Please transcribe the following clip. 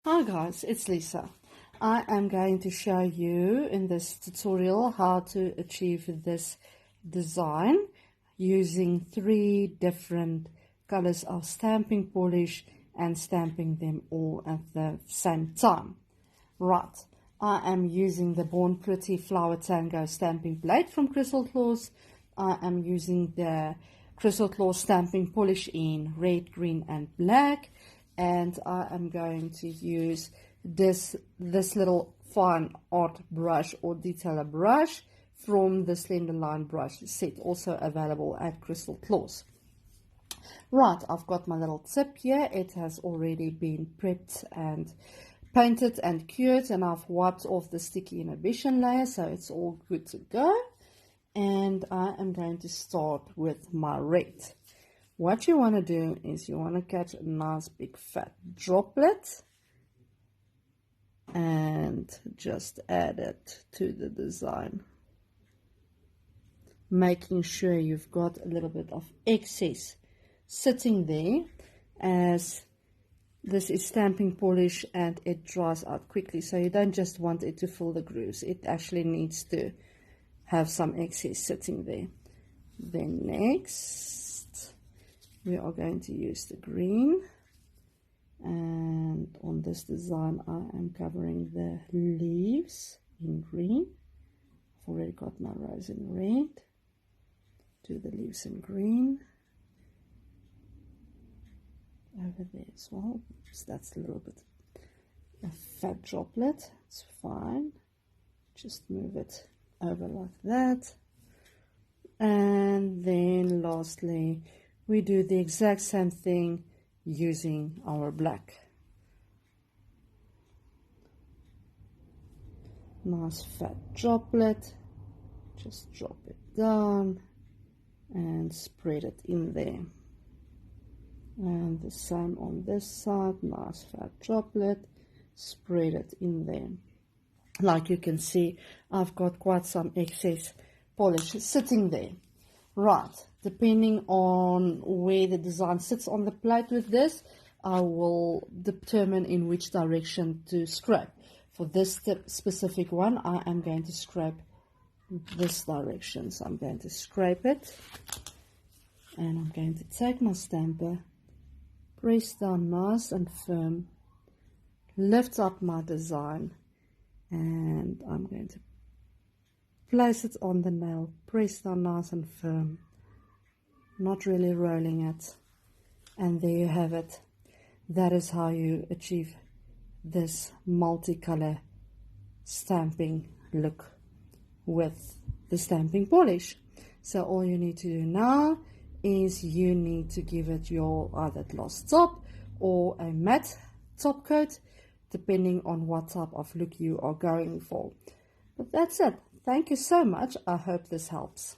Hi guys, it's Lisa. I am going to show you in this tutorial how to achieve this design using 3 different colors of stamping polish and stamping them all at the same time. Right, I am using the Born Pretty Flower Tango stamping plate from Crystal Claws. I am using the Crystal Claws stamping polish in red, green and black. And I am going to use this little fine art brush or detailer brush from the Slender Line brush set, also available at Crystal Claws. Right, I've got my little tip here. It has already been prepped and painted and cured, and I've wiped off the sticky inhibition layer, so it's all good to go. And I am going to start with my red. What you want to do is you want to catch a nice big fat droplet and just add it to the design, making sure you've got a little bit of excess sitting there, as this is stamping polish and it dries out quickly, so you don't just want it to fill the grooves. It actually needs to have some excess sitting there. Then next we are going to use the green, and on this design I am covering the leaves in green. I've already got my rose in red. Do the leaves in green over there as well. So that's a little bit a fat droplet, it's fine. Just move it over like that. And then lastly we do the exact same thing using our black. Nice fat droplet, just drop it down and spread it in there. And the same on this side, nice fat droplet, spread it in there. Like you can see, I've got quite some excess polish sitting there. Right, depending on where the design sits on the plate with this, I will determine in which direction to scrape. For this specific one, I am going to scrape this direction. So I'm going to scrape it, and I'm going to take my stamper, press down nice and firm, lift up my design, and I'm going to place it on the nail, press down nice and firm, not really rolling it, and there you have it. That is how you achieve this multicolor stamping look with the stamping polish. So all you need to do now is you need to give it your either gloss top or a matte top coat, depending on what type of look you are going for. But that's it. Thank you so much. I hope this helps.